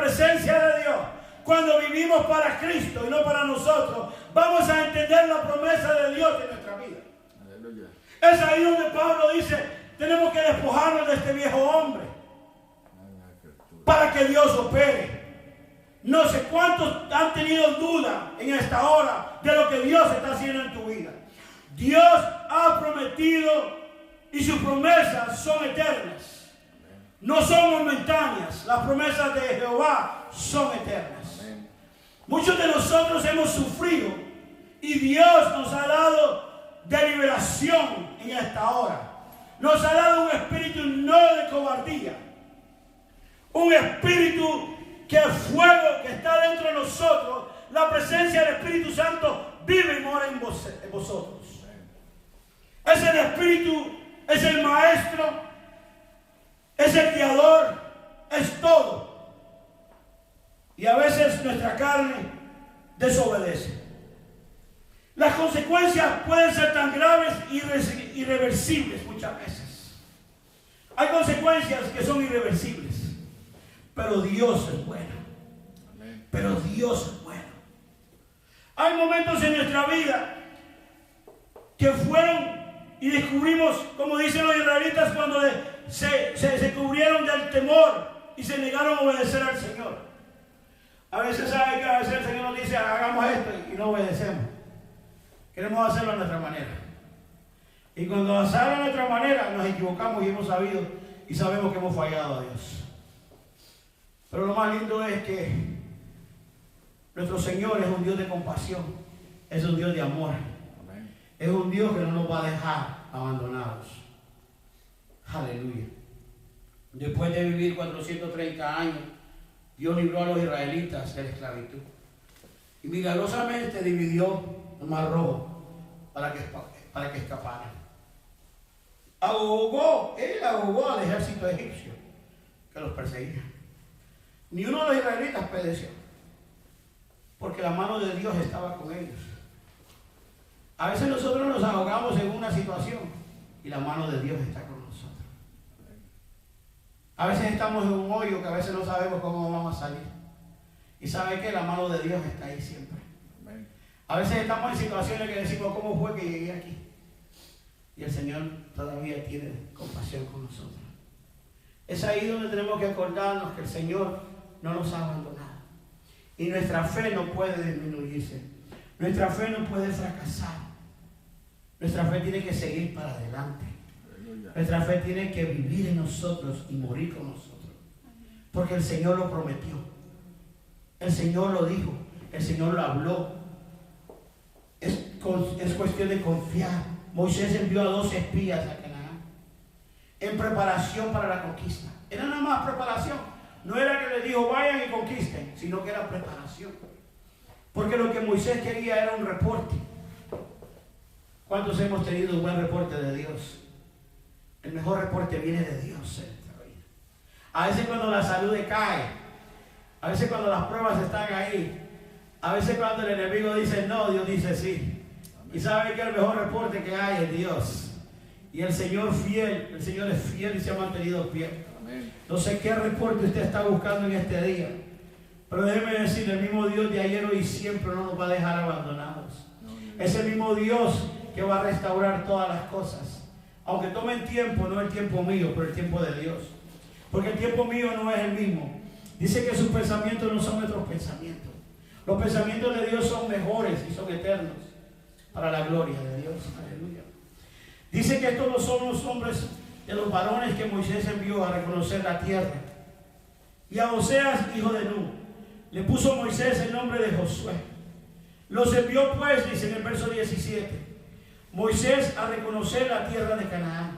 presencia de Dios, cuando vivimos para Cristo y no para nosotros, vamos a entender la promesa de Dios en nuestra vida. Aleluya. Es ahí donde Pablo dice, tenemos que despojarnos de este viejo hombre para que Dios opere. No sé cuántos han tenido duda en esta hora de lo que Dios está haciendo en tu vida. Dios ha prometido y sus promesas son eternas. No son momentáneas. Las promesas de Jehová son eternas. Muchos de nosotros hemos sufrido y Dios nos ha dado de liberación en esta hora. Nos ha dado un espíritu no de cobardía. Un espíritu que el fuego que está dentro de nosotros, la presencia del Espíritu Santo vive y mora en vosotros. Es el Espíritu, es el Maestro, es el Guiador, es todo. Y a veces nuestra carne desobedece. Las consecuencias pueden ser tan graves y irreversibles muchas veces. Hay consecuencias que son irreversibles. Pero Dios es bueno. Pero Dios es bueno. Hay momentos en nuestra vida que fueron y descubrimos, como dicen los israelitas, cuando se cubrieron del temor y se negaron a obedecer al Señor. A veces sabe que a veces el Señor nos dice, hagamos esto y no obedecemos. Queremos hacerlo a nuestra manera. Y cuando hacemos a nuestra manera, nos equivocamos y hemos sabido y sabemos que hemos fallado a Dios. Pero lo más lindo es que nuestro Señor es un Dios de compasión, es un Dios de amor. Amén. Es un Dios que no nos va a dejar abandonados. Aleluya. Después de vivir 430 años, Dios libró a los israelitas de la esclavitud. Y milagrosamente dividió el Mar Rojo para que escaparan. Él ahogó al ejército egipcio que los perseguía. Ni uno de los israelitas pereció, porque la mano de Dios estaba con ellos. A veces nosotros nos ahogamos en una situación y la mano de Dios está con nosotros. A veces estamos en un hoyo que a veces no sabemos cómo vamos a salir. Y sabe que la mano de Dios está ahí siempre. A veces estamos en situaciones que decimos, ¿cómo fue que llegué aquí? Y el Señor todavía tiene compasión con nosotros. Es ahí donde tenemos que acordarnos que el Señor no nos ha abandonado. Y nuestra fe no puede disminuirse. Nuestra fe no puede fracasar. Nuestra fe tiene que seguir para adelante. Nuestra fe tiene que vivir en nosotros y morir con nosotros. Porque el Señor lo prometió. El Señor lo dijo. El Señor lo habló. Es cuestión de confiar. Moisés envió a 12 espías a Canaán en preparación para la conquista. Era nada más preparación. No era que les dijo vayan y conquisten, sino que era preparación. Porque lo que Moisés quería era un reporte. ¿Cuántos hemos tenido un buen reporte de Dios? El mejor reporte viene de Dios en nuestra vida. A veces cuando la salud decae, a veces cuando las pruebas están ahí, a veces cuando el enemigo dice no, Dios dice sí. Y sabe que el mejor reporte que hay es Dios. Y el Señor fiel, el Señor es fiel y se ha mantenido fiel. Amén. No sé qué reporte usted está buscando en este día. Pero déjeme decir, el mismo Dios de ayer, hoy y siempre no nos va a dejar abandonados. Es el mismo Dios que va a restaurar todas las cosas. Aunque tomen tiempo, no el tiempo mío, pero el tiempo de Dios. Porque el tiempo mío no es el mismo. Dice que sus pensamientos no son nuestros pensamientos. Los pensamientos de Dios son mejores y son eternos para la gloria de Dios. Aleluya. Dice que estos no son los hombres de los varones que Moisés envió a reconocer la tierra. Y a Oseas, hijo de Nun, le puso Moisés el nombre de Josué. Los envió pues, dice en el verso 17, Moisés a reconocer la tierra de Canaán,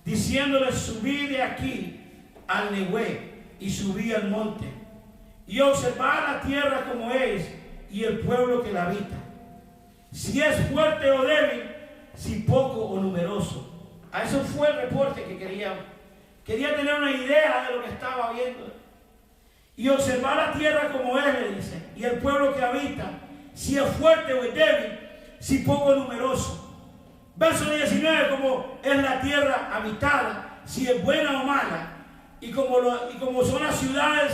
diciéndoles subí de aquí al Nehué y subí al monte y observar la tierra como es y el pueblo que la habita, si es fuerte o débil, si poco o numeroso. A eso fue el reporte que quería tener una idea de lo que estaba viendo. Y observar la tierra como es, le dice, y el pueblo que habita, si es fuerte o es débil, si poco o numeroso. Verso 19, como es la tierra habitada, si es buena o mala, y como son las ciudades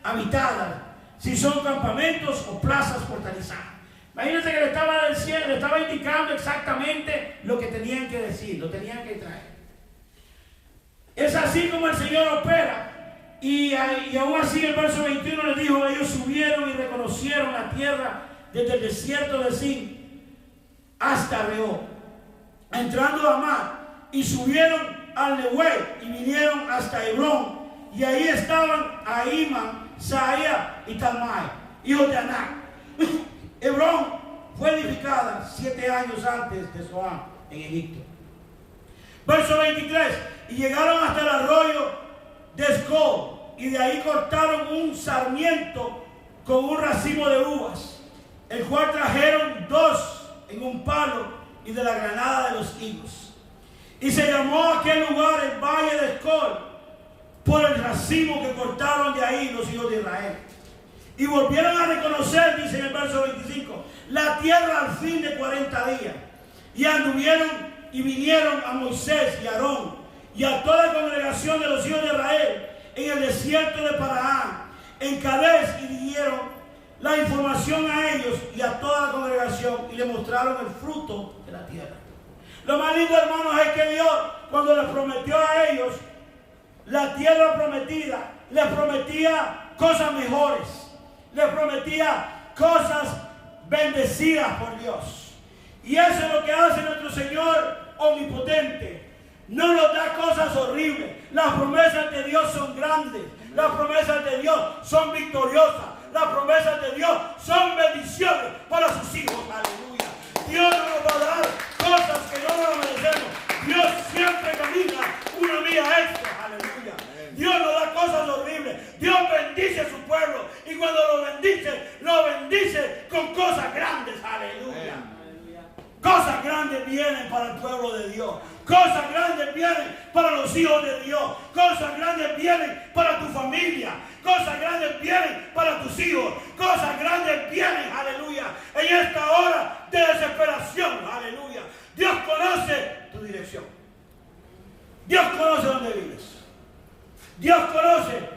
habitadas, si son campamentos o plazas fortalizadas. Imagínense que le estaba indicando exactamente lo que tenían que decir, lo tenían que traer. Es así como el Señor opera. Y aún así el verso 21 les dijo: ellos subieron y reconocieron la tierra desde el desierto de Zin hasta Rehob, entrando a Amad, y subieron al Nehuel y vinieron hasta Hebrón, y ahí estaban Ahimán, Saía y Talmai, hijos de Anac. Hebrón fue edificada 7 años antes de Zoán en Egipto. Verso 23: y llegaron hasta el arroyo de Escol, y de ahí cortaron un sarmiento con un racimo de uvas, el cual trajeron 2 en un palo, y de la granada de los higos. Y se llamó aquel lugar el Valle de Escol, por el racimo que cortaron de ahí los hijos de Israel. Y volvieron a reconocer, dice en el verso 25, la tierra al fin de 40 días. Y anduvieron y vinieron a Moisés y a Aarón y a toda la congregación de los hijos de Israel en el desierto de Parán, en Cades, y dieron la información a ellos y a toda la congregación, y le mostraron el fruto de la tierra. Lo más lindo, hermanos, es que Dios, cuando les prometió a ellos la tierra prometida, les prometía cosas mejores, les prometía cosas bendecidas por Dios. Y eso es lo que hace nuestro Señor omnipotente. No nos da cosas horribles. Las promesas de Dios son grandes. Las promesas de Dios son victoriosas. Las promesas de Dios son bendiciones para sus hijos. Aleluya. Dios no nos va a dar cosas que no nos merecemos. Dios siempre camina una milla extra. Aleluya. Dios nos da cosas horribles. Dios bendice a su pueblo. Y cuando lo bendice con cosas grandes. Aleluya. Cosas grandes vienen para el pueblo de Dios. Cosas grandes vienen para los hijos de Dios. Cosas grandes vienen para tu familia. Cosas grandes vienen para tus hijos. Cosas grandes vienen, aleluya, en esta hora de desesperación, aleluya. Dios conoce tu dirección. Dios conoce dónde vives. Dios conoce.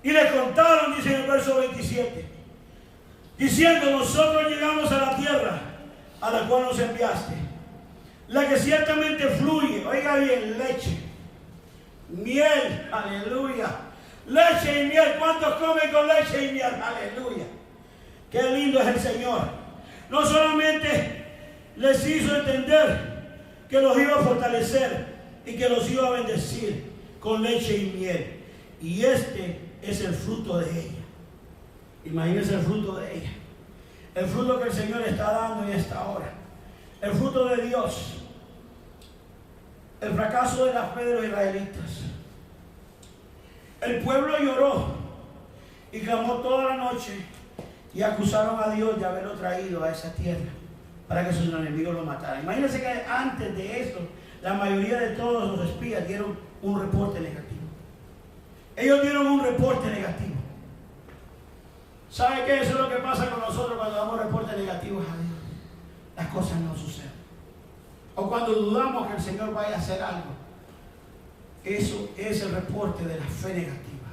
Y le contaron, dice en el verso 27, diciendo: nosotros llegamos a la tierra a la cual nos enviaste, la que ciertamente fluye, oiga bien, leche, miel, aleluya, leche y miel. ¿Cuántos comen con leche y miel? Aleluya. Qué lindo es el Señor. No solamente les hizo entender que los iba a fortalecer y que los iba a bendecir con leche y miel, y este es el fruto de ella. Imagínense el fruto de ella. El fruto que el Señor está dando en esta hora. El fruto de Dios. El fracaso de la fe de los israelitas. El pueblo lloró y clamó toda la noche y acusaron a Dios de haberlo traído a esa tierra para que sus enemigos lo mataran. Imagínense que antes de esto, la mayoría de todos los espías dieron un reporte negativo. Ellos dieron un reporte negativo. ¿Sabe qué? Eso es lo que pasa con nosotros cuando damos reportes negativos a Dios. Las cosas no suceden. O cuando dudamos que el Señor vaya a hacer algo. Eso es el reporte de la fe negativa.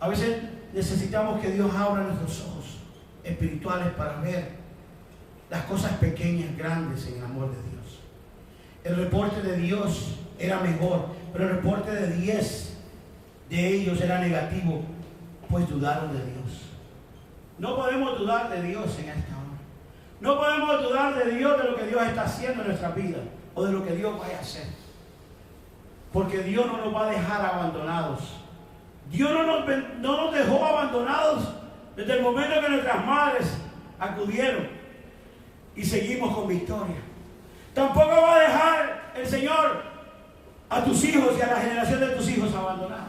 A veces necesitamos que Dios abra nuestros ojos espirituales para ver las cosas pequeñas, grandes en el amor de Dios. El reporte de Dios era mejor, pero el reporte de 10 de ellos era negativo, pues dudaron de Dios. No podemos dudar de Dios en esta hora. No podemos dudar de Dios, de lo que Dios está haciendo en nuestra vida o de lo que Dios vaya a hacer. Porque Dios no nos va a dejar abandonados. Dios no nos dejó abandonados desde el momento que nuestras madres acudieron y seguimos con victoria. Tampoco va a dejar el Señor a tus hijos y a la generación de tus hijos abandonados.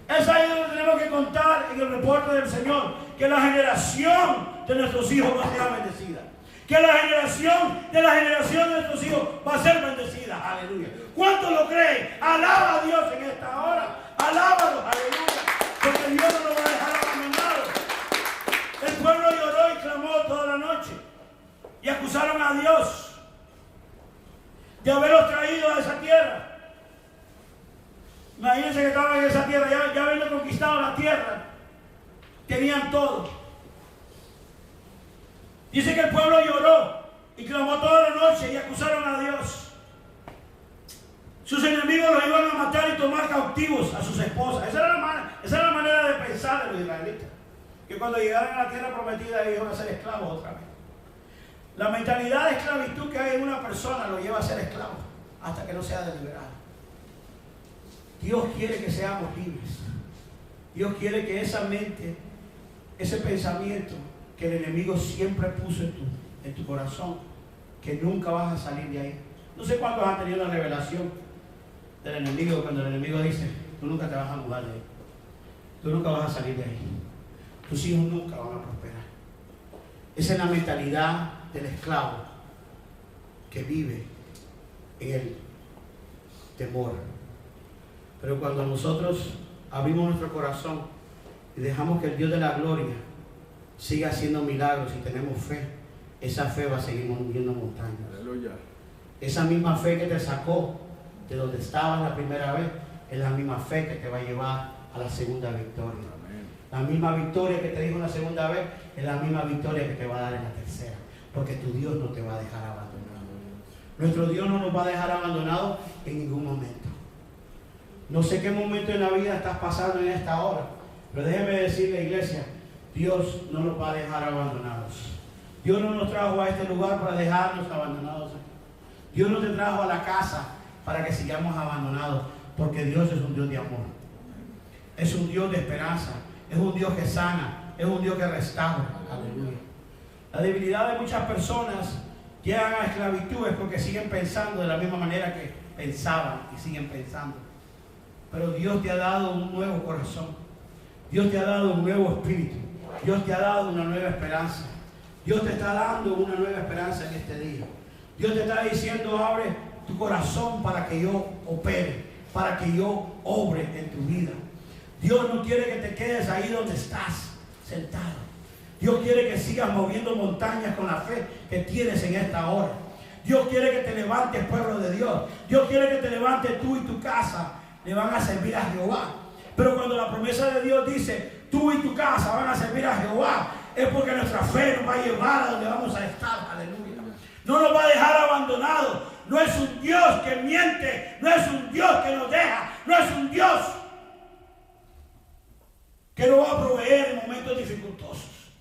Es ahí donde tenemos que contar en el reporte del Señor, que la generación de nuestros hijos va a ser bendecida. Que la generación de nuestros hijos va a ser bendecida. Aleluya. ¿Cuántos lo creen? Alaba a Dios en esta hora. Alábalo. Aleluya. Porque Dios no lo va a dejar abandonado. El pueblo lloró y clamó toda la noche. Y acusaron a Dios de haberlos traído a esa tierra. Imagínense que estaban en esa tierra, ya habiendo conquistado la tierra, tenían todo. Dice que el pueblo lloró y clamó toda la noche y acusaron a Dios. Sus enemigos los iban a matar y tomar cautivos a sus esposas. Esa era la manera de pensar de los israelitas. Que cuando llegaran a la tierra prometida ellos iban a ser esclavos otra vez. La mentalidad de esclavitud que hay en una persona lo lleva a ser esclavo hasta que no sea deliberado. Dios quiere que seamos libres. Dios quiere que esa mente, ese pensamiento que el enemigo siempre puso en tu corazón, que nunca vas a salir de ahí. No sé cuántos han tenido una revelación del enemigo cuando el enemigo dice: tú nunca te vas a mudar de ahí, tú nunca vas a salir de ahí, tus hijos nunca van a prosperar. Esa es la mentalidad del esclavo que vive en el temor. Pero cuando nosotros abrimos nuestro corazón y dejamos que el Dios de la gloria siga haciendo milagros y tenemos fe, esa fe va a seguir moviendo montañas. Aleluya. Esa misma fe que te sacó de donde estabas la primera vez es la misma fe que te va a llevar a la segunda victoria. Amén. La misma victoria que te dijo la segunda vez es la misma victoria que te va a dar en la tercera, porque tu Dios no te va a dejar abandonado. Nuestro Dios no nos va a dejar abandonados en ningún momento. No sé qué momento en la vida estás pasando en esta hora, pero déjeme decirle, iglesia, Dios no nos va a dejar abandonados. Dios no nos trajo a este lugar para dejarnos abandonados. Dios no te trajo a la casa para que sigamos abandonados, porque Dios es un Dios de amor. Es un Dios de esperanza. Es un Dios que sana. Es un Dios que restaura. Aleluya. La debilidad de muchas personas llegan a esclavitud es porque siguen pensando de la misma manera que pensaban y siguen pensando. Pero Dios te ha dado un nuevo corazón. Dios te ha dado un nuevo espíritu. Dios te ha dado una nueva esperanza. Dios te está dando una nueva esperanza en este día. Dios te está diciendo: abre tu corazón para que yo opere, para que yo obre en tu vida. Dios no quiere que te quedes ahí donde estás, sentado. Dios quiere que sigas moviendo montañas con la fe que tienes en esta hora. Dios quiere que te levantes, pueblo de Dios. Dios quiere que te levantes tú y tu casa. Le van a servir a Jehová. Pero cuando la promesa de Dios dice: tú y tu casa van a servir a Jehová, es porque nuestra fe nos va a llevar a donde vamos a estar. Aleluya. No nos va a dejar abandonados. No es un Dios que miente. No es un Dios que nos deja. No es un Dios que nos va a proveer en momentos dificultosos.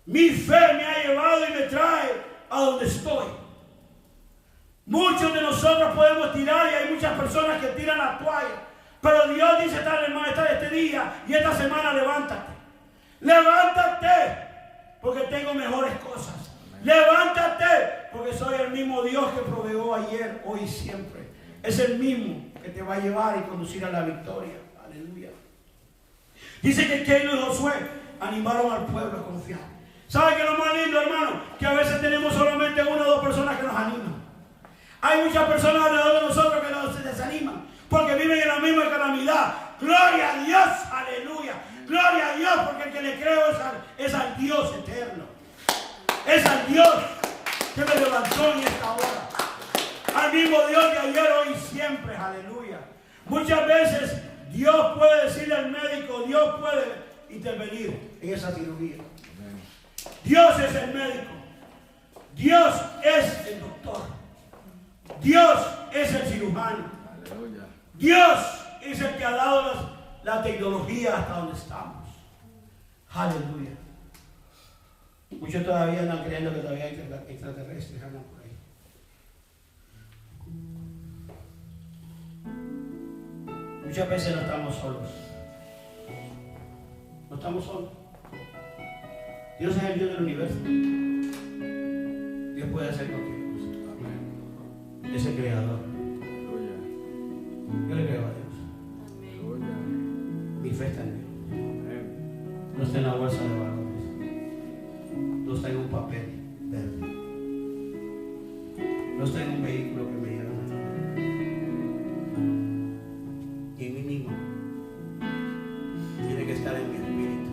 Mi fe me ha llevado y me trae a donde estoy. Muchos de nosotros podemos tirar y hay muchas personas que tiran la toalla. Pero Dios dice: tal hermano, está este día y esta semana levántate. Levántate porque tengo mejores cosas. Levántate porque soy el mismo Dios que proveó ayer, hoy y siempre. Es el mismo que te va a llevar y conducir a la victoria. Aleluya. Dice que Caleb y Josué animaron al pueblo a confiar. ¿Sabe qué es lo más lindo, hermano? Que a veces tenemos solamente una o dos personas que nos animan. Hay muchas personas alrededor de nosotros que nos desaniman porque viven en la misma calamidad. Gloria a Dios, aleluya. Gloria a Dios, porque el que le creo es al Dios eterno. Es al Dios que me levantó en esta hora. Al mismo Dios de ayer, hoy y siempre, aleluya. Muchas veces Dios puede decirle al médico, Dios puede intervenir en esa cirugía. Dios es el médico. Dios es el doctor. Dios es el cirujano. Aleluya. Dios es el que ha dado la tecnología hasta donde estamos. Aleluya. Muchos todavía andan creyendo que todavía hay extraterrestres andan por ahí. Muchas veces no estamos solos. No estamos solos. Dios es el Dios del universo. Dios puede hacer cualquier cosa. Amén. Es el creador. Yo le creo a Dios. Mi fe está en Dios. No está en la bolsa de valores. No está en un papel verde. No está en un vehículo que me lleva a la y en mí mismo. Tiene que estar en mi espíritu.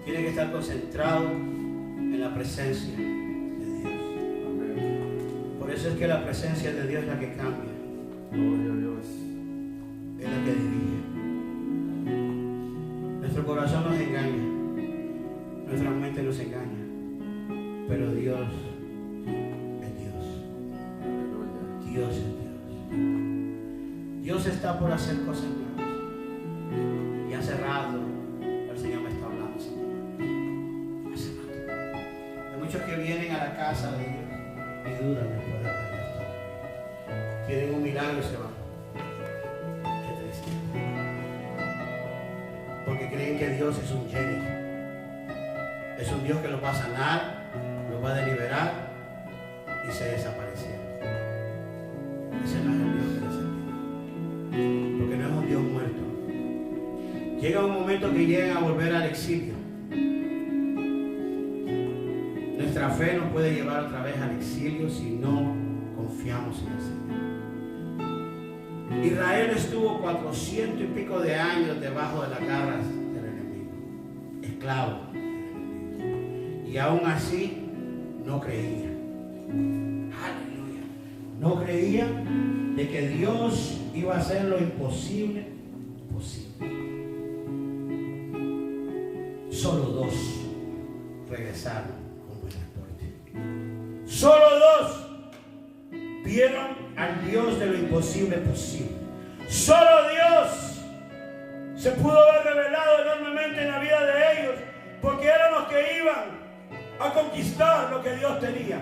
Tiene que estar concentrado en la presencia de Dios. Amén. Por eso es que la presencia de Dios es la que cambia. Gloria a Dios. Es la que dirige. Nuestro corazón nos engaña, nuestra mente nos engaña, pero Dios es Dios. Dios es Dios. Dios está por hacer cosas nuevas. Y hace rato el Señor me está hablando. Hace rato. Hay muchos que vienen a la casa de Dios y dudan después de esto. Quieren un milagro y se van. Qué triste. Porque creen que Dios es un genio. Es un Dios que los va a sanar, los va a deliberar y se desaparecieron. Ese no es el Dios que les sentí. Porque no es un Dios muerto. Llega un momento que llegan a volver al exilio. Nuestra fe nos puede llevar otra vez al exilio si no confiamos en el Señor. Israel estuvo 400 y pico de años debajo de las garras del enemigo, esclavo. Y aún así no creía. Aleluya. No creía de que Dios iba a hacer lo imposible posible. Solo 2 regresaron con buen reporte. Solo 2 vieron al Dios de lo imposible posible. Solo Dios se pudo haber revelado enormemente en la vida de ellos, porque eran los que iban a conquistar lo que Dios tenía.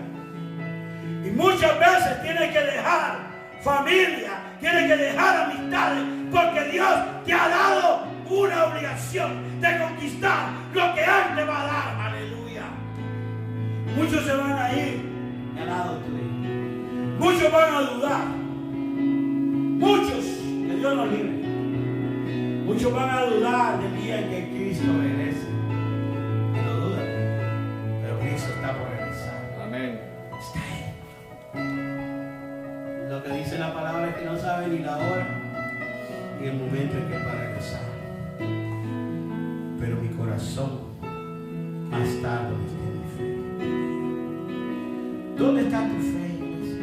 Y muchas veces tienes que dejar familia, tienes que dejar amistades, porque Dios te ha dado una obligación de conquistar lo que Él te va a dar. Aleluya. Muchos se van a ir al lado tuyo. Muchos van a dudar. Muchos, que Dios nos libre. Muchos van a dudar del día en que Cristo regrese. Y lo dudan. Pero Cristo está por regresar. Amén. Está ahí. Lo que dice la palabra es que no sabe ni la hora ni el momento en que va a regresar. Pero mi corazón va a estar donde esté mi fe. ¿Dónde está tu fe, iglesia?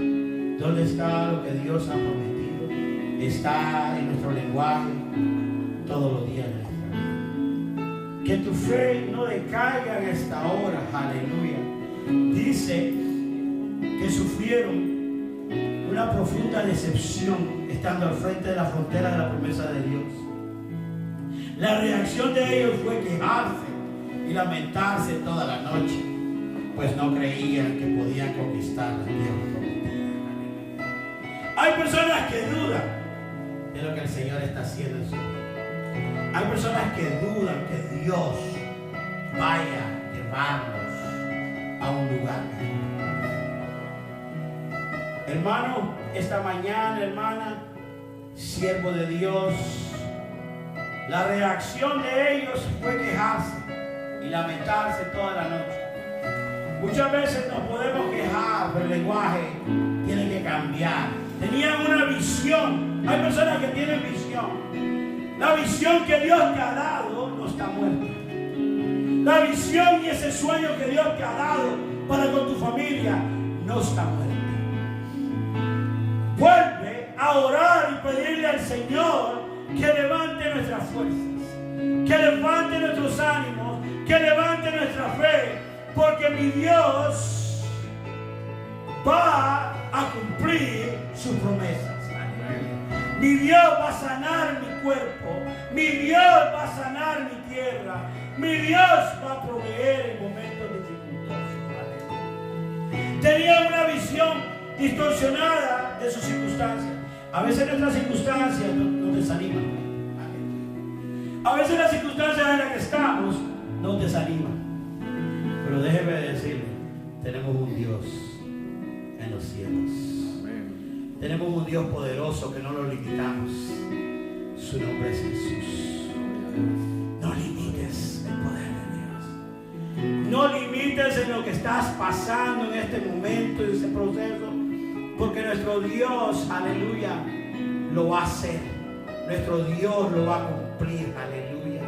¿Dónde está lo que Dios ha prometido? Está en nuestro lenguaje todos los días de nuestra vida. Que tu fe no decaiga en esta hora. Aleluya. Dice que sufrieron una profunda decepción estando al frente de la frontera de la promesa de Dios. La reacción de ellos fue quejarse y lamentarse toda la noche, pues no creían que podían conquistar la tierra prometida. Hay personas que dudan de lo que el Señor está haciendo en su vida. Hay personas que dudan que Dios vaya a llevarnos a un lugar mejor. Hermano, esta mañana, hermana, siervo de Dios, la reacción de ellos fue quejarse y lamentarse toda la noche. Muchas veces nos podemos quejar, pero el lenguaje tiene que cambiar. Tenían una visión. Hay personas que tienen visión. La visión que Dios te ha dado no está muerta. La visión y ese sueño que Dios te ha dado para con tu familia no está muerta. Vuelve a orar y pedirle al Señor que levante nuestras fuerzas, que levante nuestros ánimos, que levante nuestra fe, porque mi Dios va a cumplir sus promesas. Mi Dios va a sanar mi cuerpo, mi Dios va a sanar mi tierra, mi Dios va a proveer en momentos dificultosos. Tenía una visión distorsionada de sus circunstancias. A veces nuestras circunstancias nos desaniman. A veces las circunstancias en las que estamos nos desaniman. Pero déjeme decirle, tenemos un Dios en los cielos. Amén. Tenemos un Dios poderoso que no lo limitamos. Su nombre es Jesús. No limites el poder de Dios. No limites en lo que estás pasando en este momento, en este proceso. Porque nuestro Dios, aleluya, lo va a hacer. Nuestro Dios lo va a cumplir, aleluya.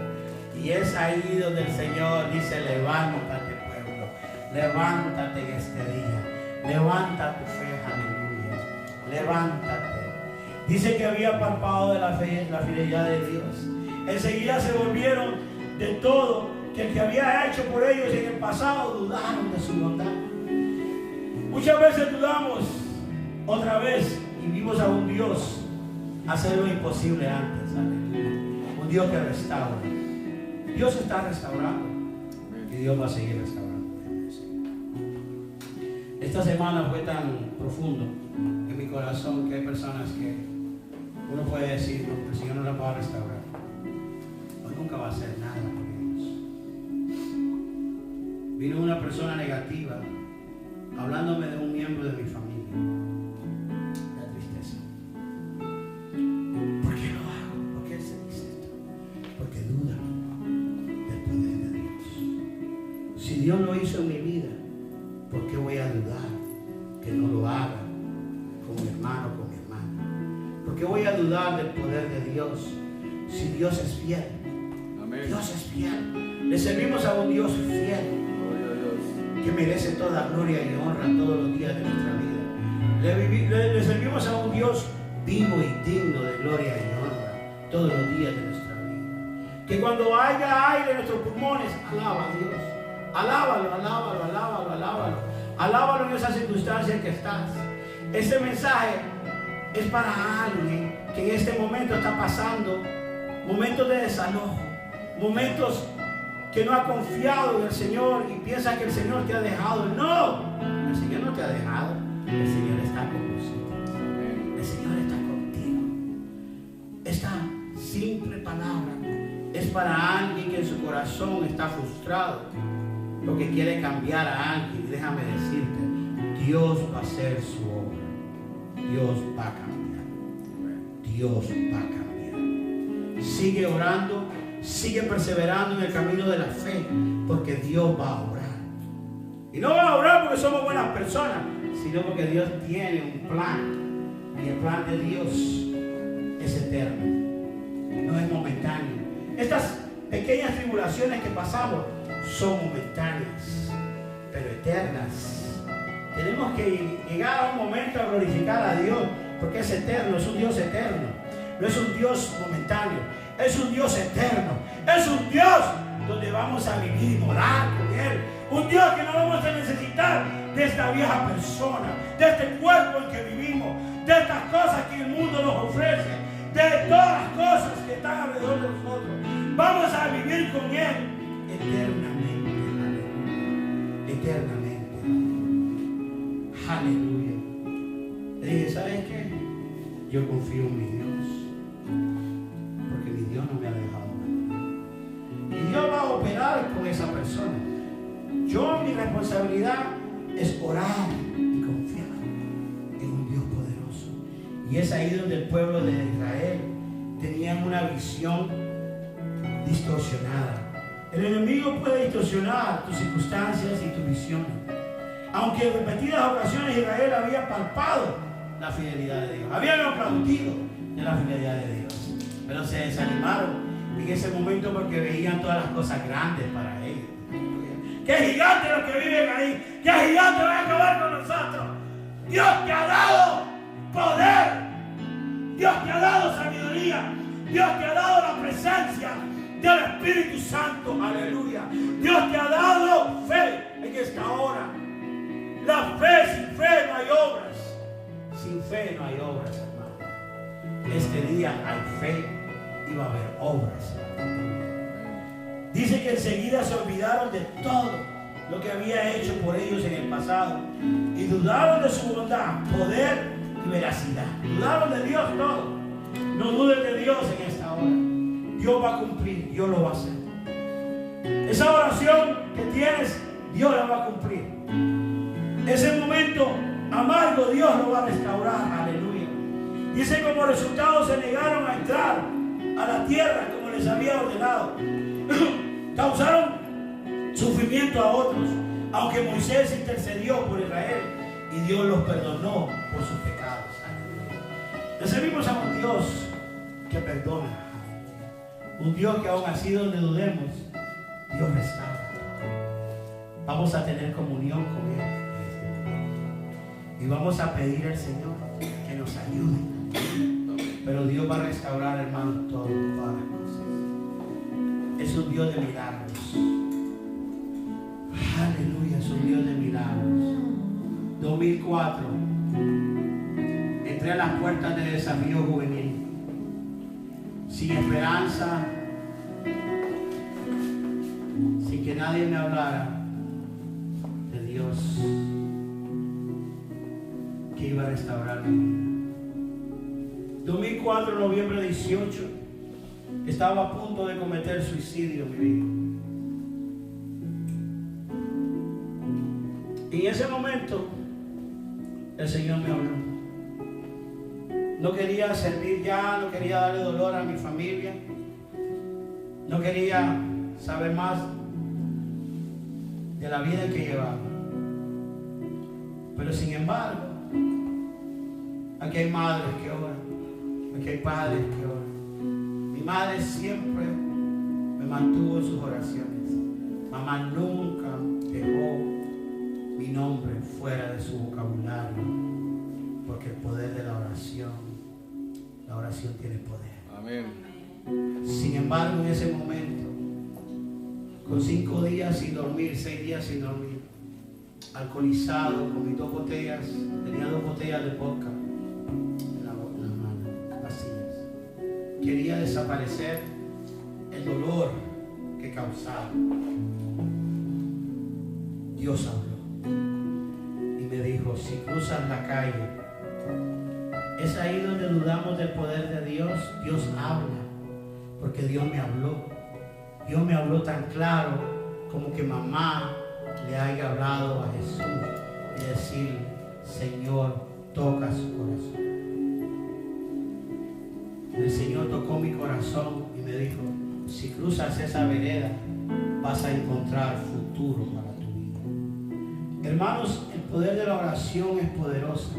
Y es ahí donde el Señor dice, levántate, pueblo. Levántate en este día. Levanta tu fe, aleluya. Levántate. Dice que había palpado de la fe, la fidelidad de Dios. Enseguida se volvieron de todo que el que había hecho por ellos en el pasado, dudaron de su bondad. Muchas veces dudamos otra vez y vimos a un Dios hacer lo imposible antes. Un Dios que restaura. Dios está restaurando y Dios va a seguir restaurando. Esta semana fue tan profundo en mi corazón que hay personas que uno puede decir, no, el Señor no la va a restaurar. Hoy nunca va a hacer nada por ellos. Vino una persona negativa hablándome de un miembro de mi familia. La tristeza. ¿Por qué lo hago? ¿Por qué se dice esto? Porque duda del poder de Dios. Si Dios lo hizo en mi vida, ¿por qué voy a dudar que no lo haga con mi hermano o con mi hermana? ¿Por qué voy a dudar del poder de Dios si Dios es fiel? Amén. Dios es fiel. Le servimos a un Dios fiel que merece toda gloria y honra todos los días de nuestra vida. Le servimos a un Dios vivo y digno de gloria y honra todos los días de nuestra vida. Que cuando haya aire en nuestros pulmones, alaba a Dios. Alábalo, alábalo, alábalo, alábalo. Alábalo en esa circunstancia en que estás. Este mensaje es para alguien que en este momento está pasando momentos de desalojo, momentos que no ha confiado en el Señor y piensa que el Señor te ha dejado. No, el Señor no te ha dejado. El Señor está con nosotros. El Señor está contigo. Esta simple palabra es para alguien que en su corazón está frustrado, porque quiere cambiar a alguien. Déjame decirte, Dios va a hacer su obra. Dios va a cambiar. Dios va a cambiar. Sigue orando, sigue perseverando en el camino de la fe, porque Dios va a obrar. Y no va a obrar porque somos buenas personas, sino porque Dios tiene un plan. Y el plan de Dios es eterno, no es momentáneo. Estas pequeñas tribulaciones que pasamos son momentáneas, pero eternas. Tenemos que llegar a un momento a glorificar a Dios, porque es eterno, es un Dios eterno. No es un Dios momentáneo, es un Dios eterno. Es un Dios donde vamos a vivir y morar con Él. Un Dios que no vamos a necesitar de esta vieja persona, de este cuerpo en que vivimos, de estas cosas que el mundo nos ofrece, de todas las cosas que están alrededor de nosotros. Vamos a vivir con Él eternamente. Aleluya. Eternamente. Aleluya. Le dije, ¿sabes qué? Yo confío en mi Dios, porque mi Dios no me ha dejado. Y Dios va a operar con esa persona. Mi responsabilidad es orar y confiar en un Dios poderoso. Y es ahí donde el pueblo de Israel tenían una visión distorsionada. El enemigo puede distorsionar tus circunstancias y tus visiones. Aunque en repetidas ocasiones Israel había palpado la fidelidad de Dios, habían aplaudido de la fidelidad de Dios, pero se desanimaron en ese momento porque veían todas las cosas grandes para ellos. ¡Qué gigantes los que viven ahí! ¡Qué gigantes van a acabar con nosotros! Dios te ha dado poder, Dios te ha dado sabiduría, Dios te ha dado la presencia del Espíritu Santo. Aleluya. Dios te ha dado fe en esta hora. La fe, sin fe no hay obras. Sin fe no hay obras, hermano. Este día hay fe y va a haber obras. Dice que enseguida se olvidaron de todo lo que había hecho por ellos en el pasado y dudaron de su bondad, poder y veracidad. Dudaron de Dios todo. No dudes de Dios en esta hora. Dios va a cumplir, Dios lo va a hacer. Esa oración que tienes, Dios la va a cumplir. Ese momento amargo, Dios lo va a restaurar. Aleluya. Dice, como resultado se negaron a entrar a la tierra como les había ordenado. Causaron sufrimiento a otros, aunque Moisés intercedió por Israel y Dios los perdonó por sus pecados. Le servimos a un Dios que perdona, un Dios que aún así donde dudemos, Dios restaura. Vamos a tener comunión con Él y vamos a pedir al Señor que nos ayude. Pero Dios va a restaurar, hermanos, todas las cosas. es un Dios de milagros. Aleluya, es un Dios de milagros. 2004, entré a las puertas de Desafío Juvenil, sin esperanza, sin que nadie me hablara de Dios que iba a restaurar mi vida. 2004, noviembre 18, estaba a punto de cometer suicidio en mi vida. Y en ese momento el Señor me habló. No quería servir ya, no quería darle dolor a mi familia, no quería saber más de la vida que llevaba. Pero sin embargo, aquí hay madres que oran, aquí hay padres que oran. Mi madre siempre me mantuvo en sus oraciones. Mamá nunca dejó mi nombre fuera de su vocabulario, porque el poder de la oración tiene poder. Amén. Sin embargo, en ese momento, con 5 días sin dormir, 6 días sin dormir, alcoholizado, con mis 2 botellas, tenía 2 botellas de vodka en las manos, vacías. Quería desaparecer el dolor que causaba. Dios habló y me dijo: si cruzas la calle, es ahí donde dudamos del poder de Dios. Dios habla, porque Dios me habló. Dios me habló tan claro como que mamá le haya hablado a Jesús y decirle: Señor, toca su corazón. El Señor tocó mi corazón y me dijo: si cruzas esa vereda, vas a encontrar futuro para tu vida. Hermanos, el poder de la oración es poderoso,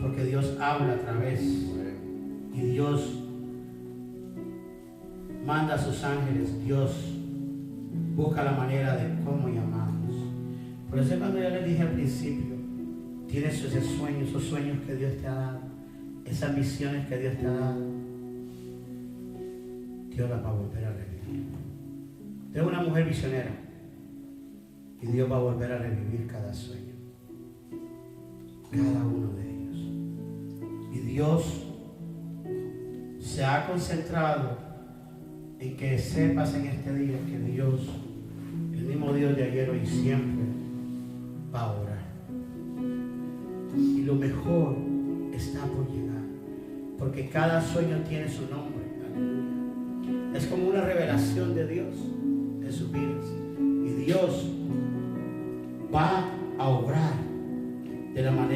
porque Dios habla a través, y Dios manda a sus ángeles, Dios busca la manera de cómo llamarnos. Por eso cuando yo les dije al principio, tienes esos sueños que Dios te ha dado, esas visiones que Dios te ha dado, Dios las va a volver a revivir. Tengo una mujer visionera y Dios va a volver a revivir cada sueño, cada uno de ellos. Y Dios se ha concentrado en que sepas en este día que Dios, el mismo Dios de ayer, hoy y siempre, va a orar. Y lo mejor está por llegar, porque cada sueño tiene su nombre. Es como una revelación de Dios en sus vidas. Y Dios va a obrar de la manera